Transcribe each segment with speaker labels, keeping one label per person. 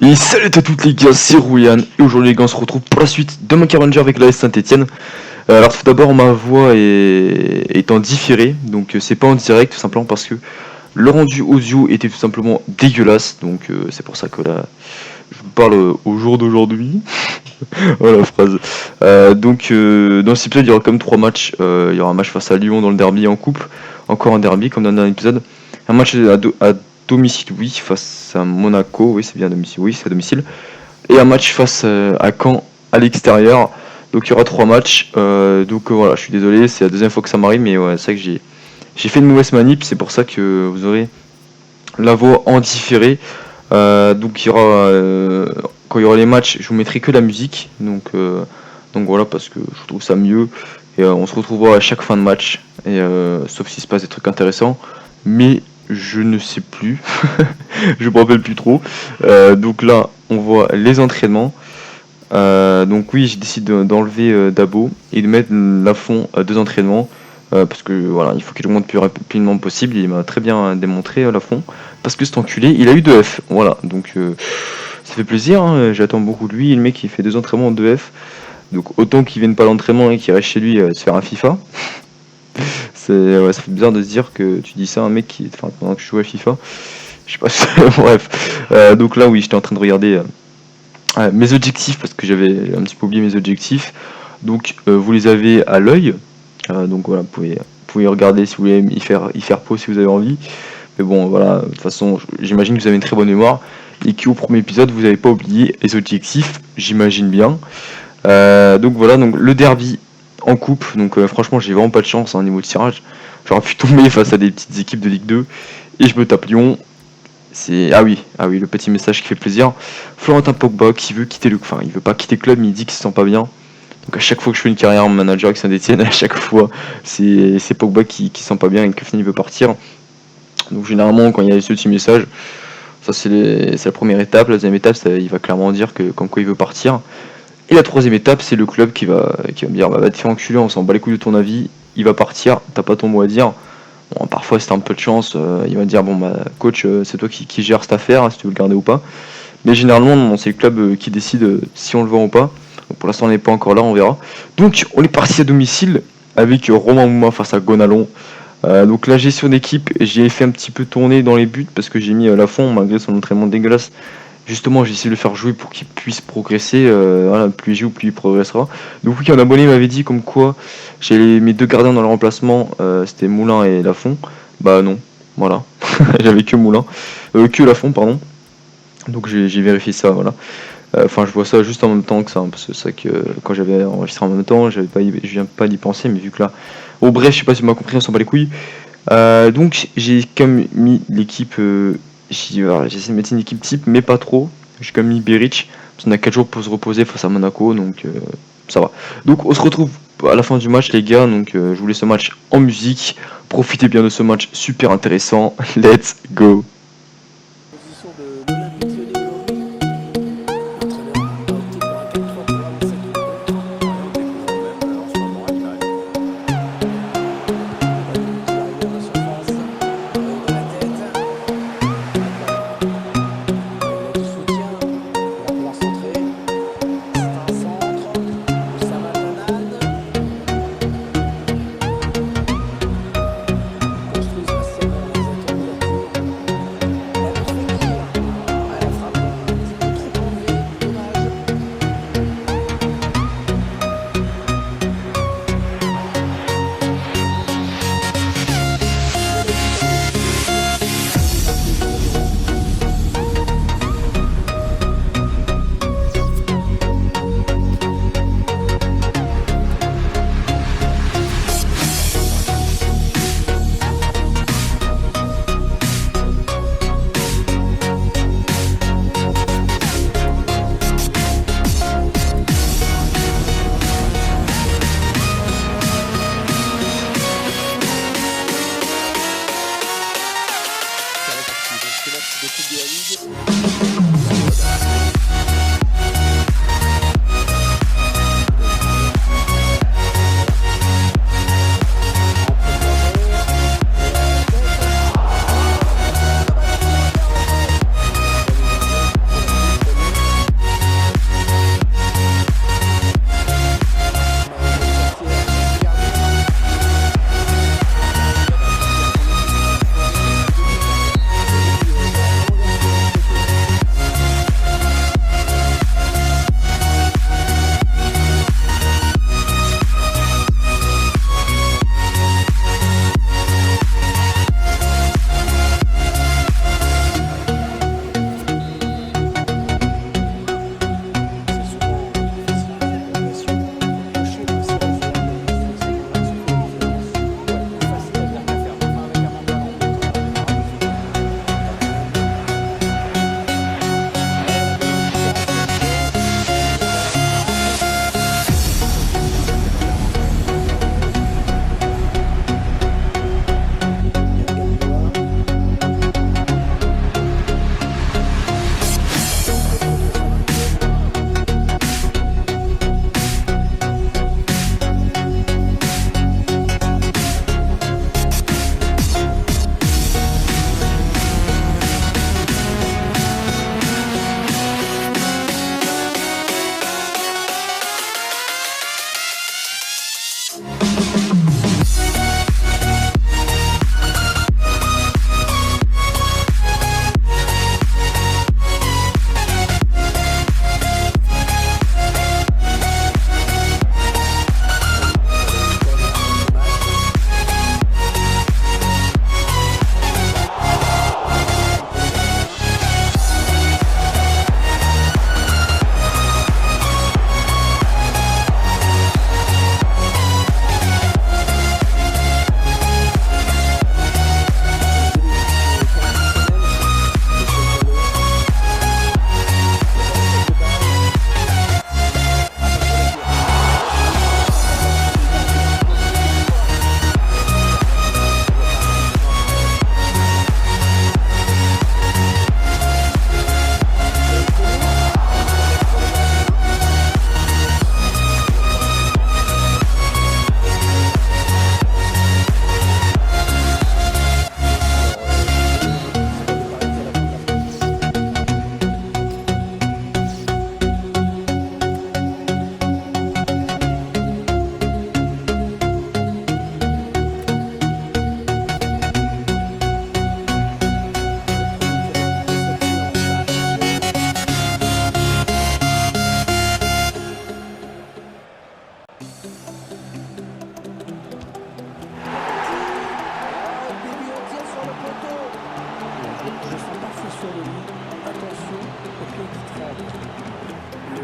Speaker 1: Et salut à toutes les gars, c'est Rouyan et aujourd'hui les gars on se retrouve pour la suite de Monkey Ranger avec l'AS Saint-Etienne. Alors tout d'abord ma voix est en différé, donc c'est pas en direct tout simplement parce que le rendu audio était tout simplement dégueulasse, donc c'est pour ça que là je vous parle au jour d'aujourd'hui. Voilà la phrase. Dans cet épisode il y aura quand même 3 matchs, il y aura un match face à Lyon dans le derby en coupe, encore un derby comme dans le dernier épisode, un match à domicile oui face à Monaco, oui c'est bien à domicile, oui c'est à domicile. Et un match face à Caen à l'extérieur. Donc il y aura 3 matchs. Voilà, je suis désolé, c'est la deuxième fois que ça m'arrive, mais ouais, c'est vrai que j'ai fait une mauvaise manip, c'est pour ça que vous aurez la voix en différé. Donc il y aura quand il y aura les matchs, je vous mettrai que la musique. Donc voilà, parce que je trouve ça mieux. Et on se retrouvera à chaque fin de match. Et sauf s'il se passe des trucs intéressants. Mais je ne sais plus. Je me rappelle plus trop. Donc là, on voit les entraînements. Donc oui, j'ai décidé d'enlever Dabo et de mettre Lafont à 2 entraînements. Parce que voilà, il faut qu'il augmente le plus rapidement possible. Il m'a très bien démontré Lafont. Parce que cet enculé, il a eu 2 F. Voilà, donc ça fait plaisir. Hein, j'attends beaucoup de lui. Et le mec, il fait 2 entraînements en 2 F. Donc autant qu'il vienne pas à l'entraînement et qu'il reste chez lui se faire un FIFA. Ouais, ça fait bizarre de se dire que tu dis ça à un mec qui, enfin, pendant que je joue à FIFA. Je sais pas. Bref. Donc là, oui, j'étais en train de regarder mes objectifs parce que j'avais un petit peu oublié mes objectifs. Donc vous les avez à l'œil. Donc voilà, vous pouvez regarder si vous voulez y faire pause si vous avez envie. Mais bon, voilà, de toute façon, j'imagine que vous avez une très bonne mémoire et qu'au premier épisode, vous n'avez pas oublié les objectifs, j'imagine bien. Donc voilà, donc le derby en coupe. Donc franchement, j'ai vraiment pas de chance au niveau de tirage. J'aurais pu tomber face à des petites équipes de Ligue 2 et je me tape Lyon. Ah oui, le petit message qui fait plaisir. Florentin Pogba qui veut quitter enfin, il veut pas quitter le club, mais il dit qu'il se sent pas bien. Donc à chaque fois que je fais une carrière en manager avec Saint-Etienne, à chaque fois, c'est Pogba qui se sent pas bien et que Fini veut partir. Donc généralement, quand il y a ce petit message, ça c'est la première étape. La deuxième étape, il va clairement dire que comme quoi il veut partir. Et la troisième étape, c'est le club qui va me dire bah, va te faire enculer, on s'en bat les couilles de ton avis, il va partir, t'as pas ton mot à dire. Bon, parfois c'est un peu de chance, il va dire bon bah coach c'est toi qui gère cette affaire, si tu veux le garder ou pas. Mais généralement non, c'est le club qui décide si on le vend ou pas. Donc, pour l'instant on n'est pas encore là, on verra. Donc on est parti à domicile avec Romain Mouma face à Gonalon. Donc la gestion d'équipe, j'ai fait un petit peu tourner dans les buts parce que j'ai mis Lafont malgré son entraînement dégueulasse. Justement, j'ai essayé de le faire jouer pour qu'il puisse progresser. Voilà, plus il joue, plus il progressera. Donc oui, un abonné m'avait dit comme quoi j'ai mes 2 gardiens dans le remplacement, c'était Moulin et Lafont. Bah non, voilà. J'avais que Moulin, que Lafont, pardon. Donc j'ai vérifié ça, voilà. Enfin, je vois ça juste en même temps que ça, hein, parce que c'est vrai que quand j'avais enregistré en même temps, je viens pas d'y penser, mais vu que là. Bon, bref, je sais pas si tu m'as compris, on s'en bat les couilles. Donc j'ai quand même mis l'équipe. Voilà, j'ai essayé de mettre une équipe type, mais pas trop. J'ai quand même mis Beric, parce qu'on a 4 jours pour se reposer face à Monaco, donc ça va. Donc on se retrouve à la fin du match, les gars. Donc je vous laisse ce match en musique. Profitez bien de ce match super intéressant. Let's go.
Speaker 2: Position de l'Olympique Lyonnais aujourd'hui. L'entraîneur a opté pour un 4-3-3 dans cette nouvelle.
Speaker 3: On découvre même en ce moment à l'image.
Speaker 2: Mbappé qui va arriver dans la surface. Avec de la tête. Il a du soutien. Il va pouvoir centrer. C'est un centre. Oussama Tanane. Construit spatialement les atomes de la tour.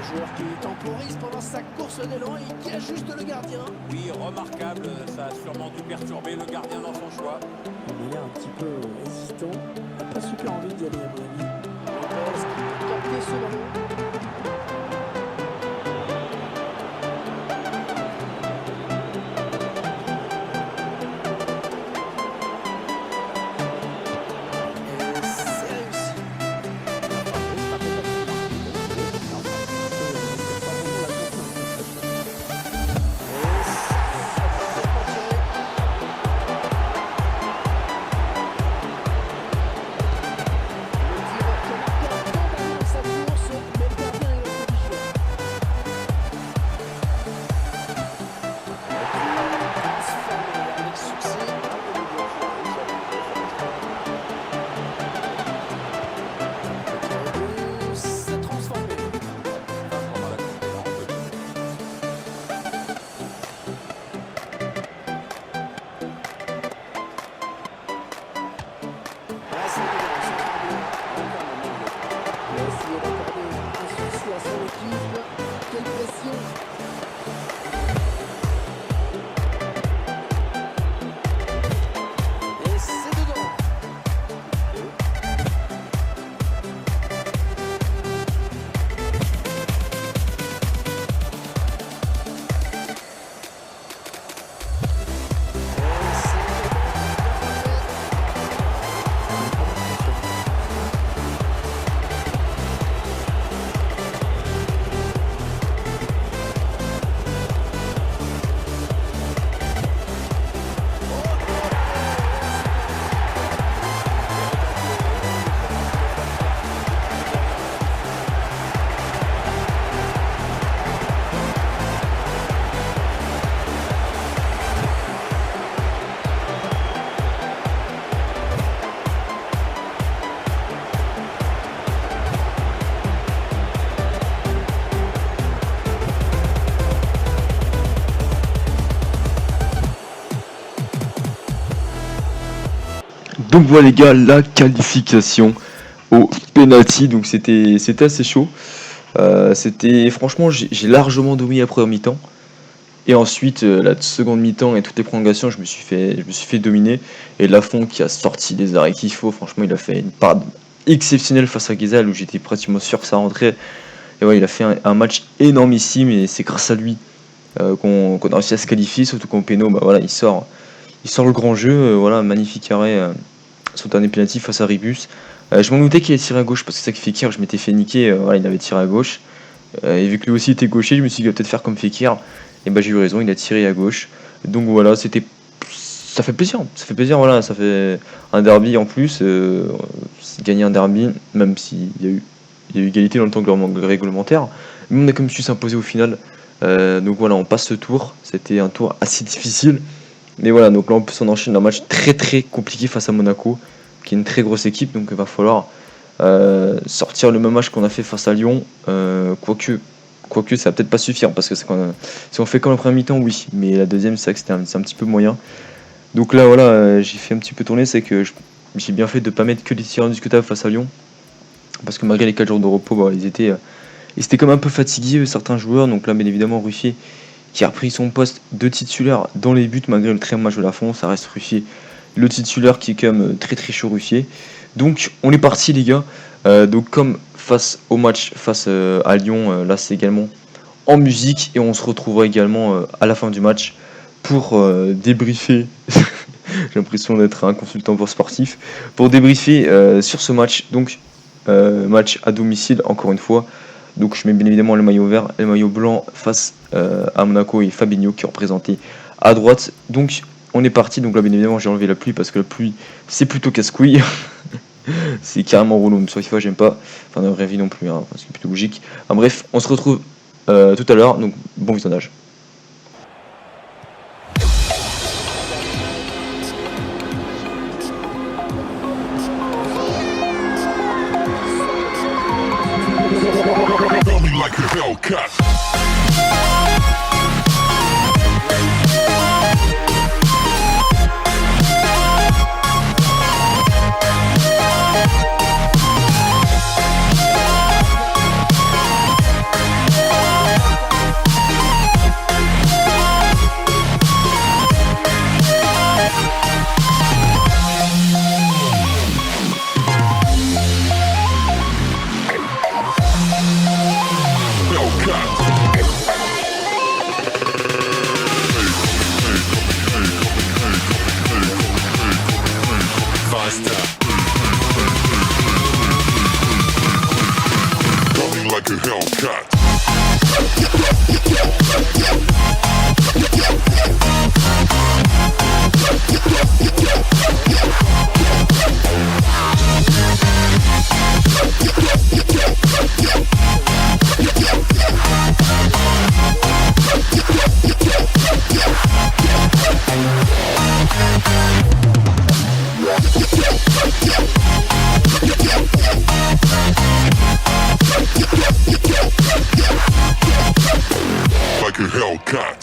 Speaker 2: joueur qui temporise pendant sa course d'élan et qui ajuste le gardien.
Speaker 3: Oui, remarquable, ça a sûrement dû perturber le gardien dans son choix.
Speaker 2: Il est un petit peu hésitant. Il n'a pas super envie d'y aller à mon avis. Lopez qui peut capter ce ballon. Et c'est réussi. C'est transformé.
Speaker 3: Pendant la course d'élan, on peut dire.
Speaker 2: Ah, c'est bien, c'est très bien. Il va essayer d'accorder un souci à son équipe. Quelle pression! Et c'est dedans. Et c'est
Speaker 1: Donc voilà les gars, la qualification au penalty, donc c'était assez chaud. C'était franchement, j'ai largement dominé la première mi-temps. Et ensuite, la seconde mi-temps et toutes les prolongations, je me suis fait dominer. Et Lafont qui a sorti les arrêts qu'il faut, franchement, il a fait une parade exceptionnelle face à Guézal où j'étais pratiquement sûr que ça rentrait. Et ouais, il a fait un match énormissime et c'est grâce à lui qu'on a réussi à se qualifier, surtout qu'en péno, bah voilà, il sort le grand jeu, voilà, magnifique arrêt son dernier penalty face à Ribus. Je m'en doutais qu'il allait tirer à gauche parce que c'est ça que Fekir, je m'étais fait niquer, voilà, il avait tiré à gauche. Et vu que lui aussi était gaucher, je me suis dit qu'il va peut-être faire comme Fekir. Et bah j'ai eu raison, il a tiré à gauche. Donc voilà, ça fait plaisir, voilà, ça fait un derby en plus, gagner un derby, même s'il y a eu égalité dans le temps réglementaire. Mais on a quand même su s'imposer au final. Donc voilà, on passe ce tour. C'était un tour assez difficile. Mais voilà, donc là on peut s'en enchaîner un match très très compliqué face à Monaco, qui est une très grosse équipe. Donc il va falloir sortir le même match qu'on a fait face à Lyon. Quoique ça va peut-être pas suffire, parce que si on fait comme la première mi-temps, oui. Mais la deuxième, c'est vrai que c'est un petit peu moyen. Donc là voilà, j'ai fait un petit peu tourner, c'est que j'ai bien fait de pas mettre que des tirs indiscutables face à Lyon. Parce que malgré les 4 jours de repos, bah, ils étaient comme un peu fatigués certains joueurs. Donc là bien évidemment Ruffier qui a repris son poste de titulaire dans les buts malgré le très bon match de Lafont. Ça reste Ruffier, le titulaire qui est quand même très très chaud Ruffier. Donc on est parti les gars. Donc comme face au match face à Lyon, là c'est également en musique et on se retrouvera également à la fin du match pour débriefer. J'ai l'impression d'être un consultant pour sportif. Pour débriefer sur ce match. Donc match à domicile encore une fois. Donc je mets bien évidemment le maillot vert et le maillot blanc face à Monaco et Fabinho qui est représenté à droite. Donc on est parti. Donc là bien évidemment j'ai enlevé la pluie parce que la pluie c'est plutôt casse-couille. C'est carrément relou. Même sur FIFA j'aime pas. Enfin dans la vraie vie non plus, hein, parce que c'est plutôt logique. Enfin, bref, on se retrouve tout à l'heure. Donc bon visionnage.
Speaker 4: Like a Hellcat. like a Hellcat. Like a Hellcat.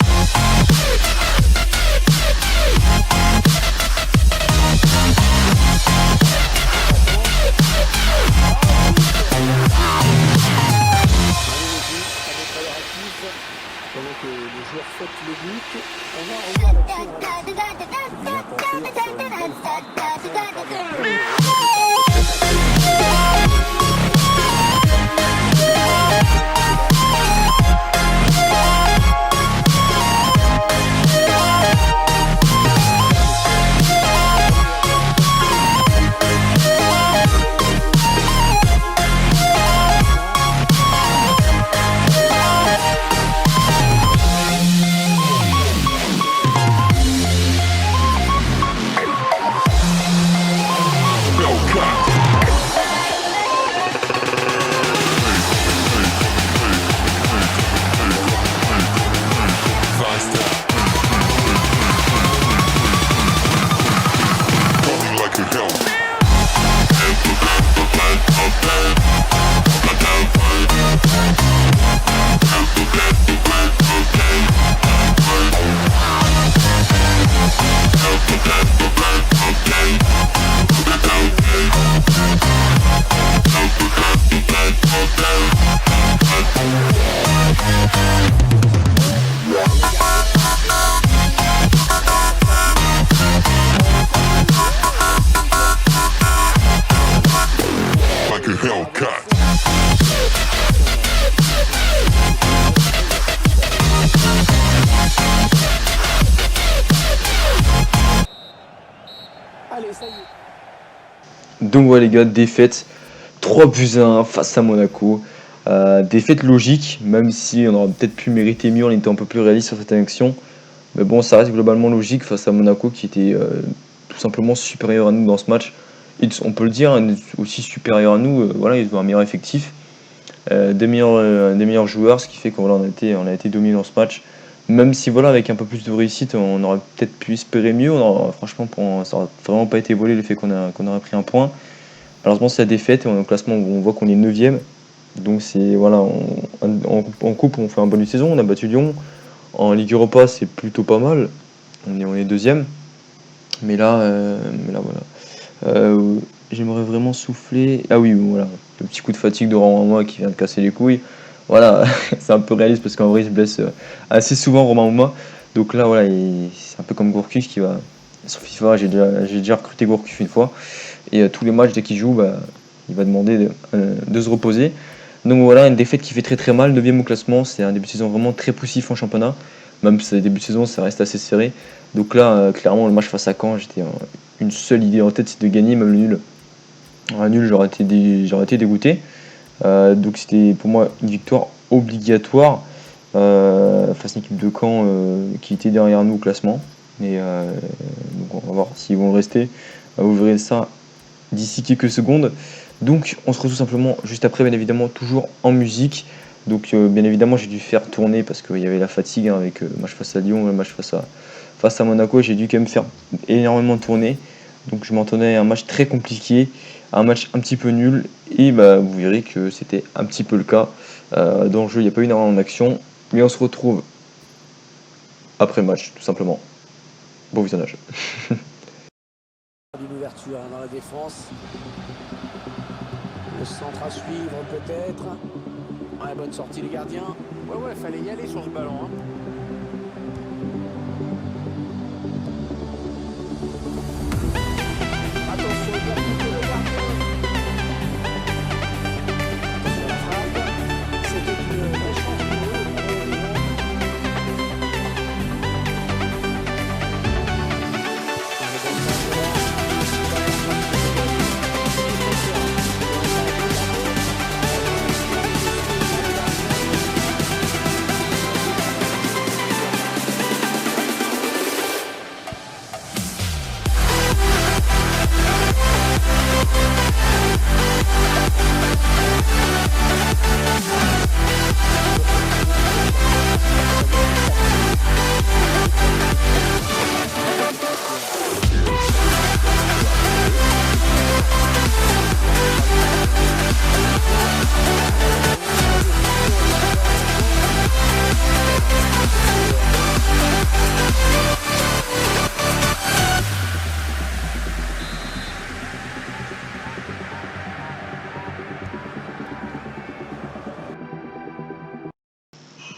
Speaker 2: Pendant que le joueur faute le but, on va revoir l'action. Bien pensé sur une belle like a Hellcat. Allez, ça y est.
Speaker 1: Donc voilà les gars, défaite 3-1 face à Monaco. Défaite logique, même si on aurait peut-être pu mériter mieux, on était un peu plus réaliste sur cette action. Mais bon, ça reste globalement logique face à Monaco qui était tout simplement supérieur à nous dans ce match. Et on peut le dire, hein, aussi supérieur à nous, voilà, ils ont un meilleur effectif, des meilleurs joueurs, ce qui fait qu'on voilà, on a été dominés dans ce match. Même si voilà, avec un peu plus de réussite, on aurait peut-être pu espérer mieux. Franchement, ça n'aurait vraiment pas été volé le fait qu'on aurait pris un point. Malheureusement, c'est la défaite et on est au classement où on voit qu'on est 9ème. Donc c'est voilà, en coupe on fait un bonne saison, on a battu Lyon. En Ligue Europa c'est plutôt pas mal. On est 2ème. Mais là voilà. J'aimerais vraiment souffler. Ah oui, voilà. Le petit coup de fatigue de Romain Mouma qui vient de casser les couilles. Voilà, c'est un peu réaliste parce qu'en vrai il se blesse assez souvent Romain Mouma. Donc là voilà, c'est un peu comme Gourcuff qui va. Sur FIFA, j'ai déjà recruté Gourcuff une fois. Et tous les matchs dès qu'il joue, il va demander de se reposer. Donc voilà, une défaite qui fait très très mal, 9ème au classement, c'est un début de saison vraiment très poussif en championnat. Même si c'est début de saison, ça reste assez serré. Donc là, clairement, le match face à Caen, j'étais une seule idée en tête, c'est de gagner, même le nul. Un nul, j'aurais été dégoûté. Donc c'était pour moi une victoire obligatoire face à une équipe de Caen qui était derrière nous au classement. Et donc on va voir s'ils vont le rester. Vous verrez ça d'ici quelques secondes. Donc on se retrouve simplement juste après, bien évidemment, toujours en musique. Donc bien évidemment j'ai dû faire tourner parce qu'il y avait la fatigue avec le match face à Lyon, le match face à Monaco, j'ai dû quand même faire énormément tourner. Donc je m'entendais à un match très compliqué, un match un petit peu nul, et vous verrez que c'était un petit peu le cas. Dans le jeu il n'y a pas eu énormément d'action, mais on se retrouve après le match tout simplement. Bon visionnage.
Speaker 2: Une ouverture dans la défense. Le centre à suivre peut-être. Ouais, bonne sortie les gardiens.
Speaker 3: Ouais, fallait y aller sur ce ballon. Hein.
Speaker 2: Attention, il doit couper le gardien. Attention, la frappe. C'était une vraie chance pour eux.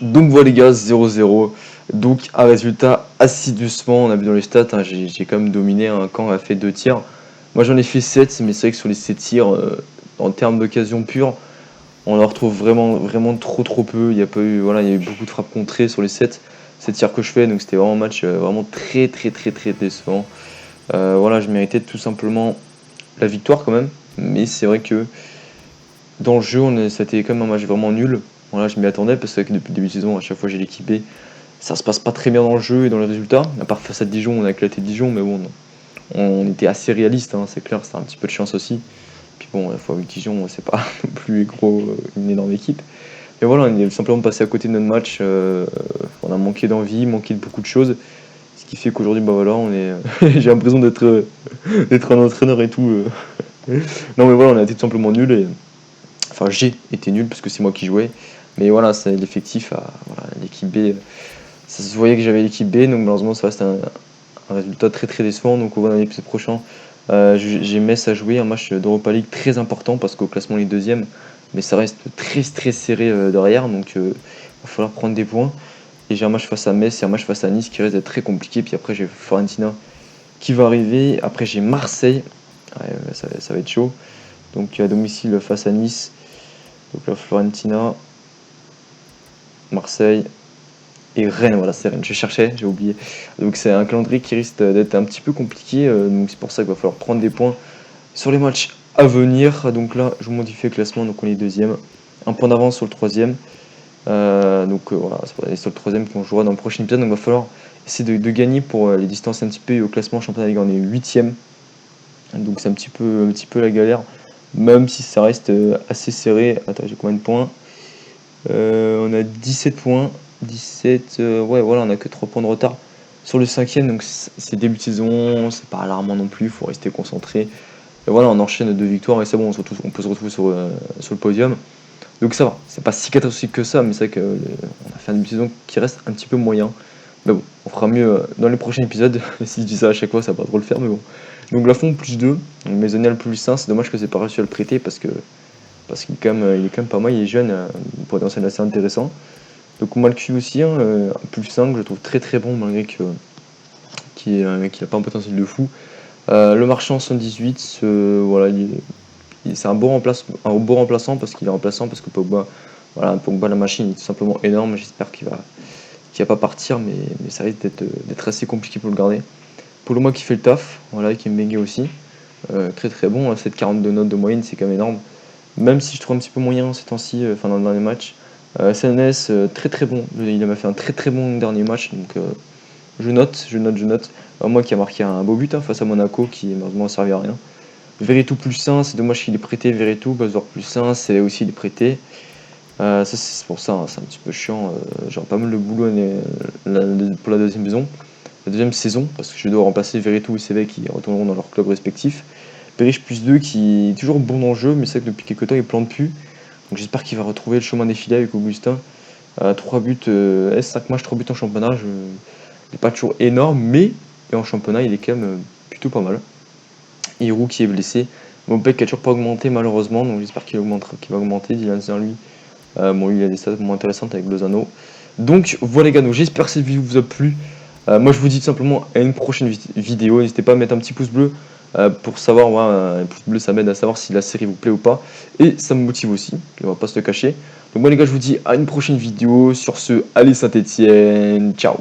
Speaker 1: Donc voilà les gars, 0-0. Donc un résultat assez doucement, on a vu dans les stats, hein, j'ai quand même dominé, un camp a fait 2 tirs. Moi j'en ai fait 7, mais c'est vrai que sur les 7 tirs, en termes d'occasion pure, on en retrouve vraiment trop peu. Il y a pas eu, voilà, il y a eu beaucoup de frappes contrées sur les 7 tirs que je fais, donc c'était vraiment un match vraiment très décevant. Voilà, je méritais tout simplement la victoire quand même, mais c'est vrai que dans le jeu, c'était quand même un match vraiment nul. Voilà, je m'y attendais parce que depuis le début de saison, à chaque fois j'ai l'équipe B, ça se passe pas très bien dans le jeu et dans les résultats. À part face à Dijon, on a éclaté Dijon, mais bon, on était assez réaliste, hein, c'est clair, c'était un petit peu de chance aussi. Puis bon, la fois avec Dijon, c'est pas non plus une énorme équipe. Mais voilà, on est simplement passé à côté de notre match. On a manqué d'envie, manqué de beaucoup de choses. Ce qui fait qu'aujourd'hui, bah voilà, on est. J'ai l'impression d'être un entraîneur et tout. Non mais voilà, on a été tout simplement nul et. Enfin, j'ai été nul parce que c'est moi qui jouais. Mais voilà, c'est l'effectif à voilà, l'équipe B. Ça se voyait que j'avais l'équipe B, donc malheureusement ça reste un résultat très décevant. Donc on va dans l'épisode prochain. J'ai Metz à jouer, un match d'Europa League très important parce qu'au classement il est deuxième, mais ça reste très serré derrière, donc il va falloir prendre des points. Et j'ai un match face à Metz et un match face à Nice qui risque d'être très compliqué. Puis après j'ai Fiorentina qui va arriver. Après j'ai Marseille, ouais, ça va être chaud. Donc à domicile face à Nice. Donc la Fiorentina, Marseille et Rennes, voilà c'est Rennes, je cherchais, j'ai oublié. Donc c'est un calendrier qui risque d'être un petit peu compliqué, donc c'est pour ça qu'il va falloir prendre des points sur les matchs à venir. Donc là je vous modifie le classement, donc on est deuxième, un point d'avance sur le troisième. Voilà, c'est sur le troisième qu'on jouera dans le prochain épisode, donc il va falloir essayer de gagner pour les distances un petit peu. Et au classement championnat de Ligue on est huitième, donc c'est un petit peu la galère, même si ça reste assez serré. Attends, j'ai combien de points? On a 17 points. 17, ouais, voilà, on a que 3 points de retard sur le cinquième, donc c'est début de saison, c'est pas alarmant non plus, il faut rester concentré. Et voilà, on enchaîne 2 victoires et c'est bon, on peut se retrouver sur le podium. Donc ça va, c'est pas si catastrophique que ça, mais c'est vrai qu'on a fait un début de saison qui reste un petit peu moyen. Mais bon, on fera mieux dans les prochains épisodes. Si je dis ça à chaque fois, ça va pas trop le faire, mais bon. Donc Lafond plus 2, Maisonnel plus 1, c'est dommage que c'est pas réussi à le prêter parce qu'il est quand même pas mal, il est jeune, potentiel assez intéressant. Donc Malcu aussi, hein, plus 5, je le trouve très bon malgré qu'il n'a pas un potentiel de fou. Le Marchand 118, voilà, c'est un beau remplaçant parce qu'il est remplaçant, parce que Pogba, voilà, Pogba la machine est tout simplement énorme. J'espère qu'il va pas partir, mais ça risque d'être assez compliqué pour le garder. Pour moi qui fait le taf, voilà, qui me aussi, très bon, 7,42 notes de moyenne, c'est quand même énorme. Même si je trouve un petit peu moyen ces temps-ci, dans les matchs. SNS, très bon, il m'a fait un très bon dernier match, donc je note. Moi qui a marqué un beau but, hein, face à Monaco, qui malheureusement ne servi à rien. Veretout plus 1, c'est dommage qu'il est prêté. Veretout, Bazor plus 1, c'est aussi il est prêté. Ça c'est pour ça, hein, c'est un petit peu chiant. J'aurai pas mal de boulot pour la deuxième saison, parce que je dois remplacer Veretout et Séville qui retourneront dans leur club respectif. Perich plus 2 qui est toujours bon dans le jeu, mais c'est vrai que depuis quelques temps il plante plus. Donc j'espère qu'il va retrouver le chemin des filets avec Augustin. 3 buts, 5 matchs, 3 buts en championnat. Il n'est pas toujours énorme, mais et en championnat il est quand même plutôt pas mal. Hirou qui est blessé. Mopek qui a toujours pas augmenté malheureusement, donc j'espère qu'il va augmenter. Dylan lui, bon, il a des stats moins intéressantes avec Lozano. Donc voilà les gars, donc j'espère que cette vidéo vous a plu. Moi je vous dis tout simplement à une prochaine vidéo. N'hésitez pas à mettre un petit pouce bleu pour savoir, un pouce bleu ça m'aide à savoir si la série vous plaît ou pas. Et ça me motive aussi, on va pas se le cacher. Donc moi les gars, je vous dis à une prochaine vidéo. Sur ce, allez Saint-Etienne, ciao.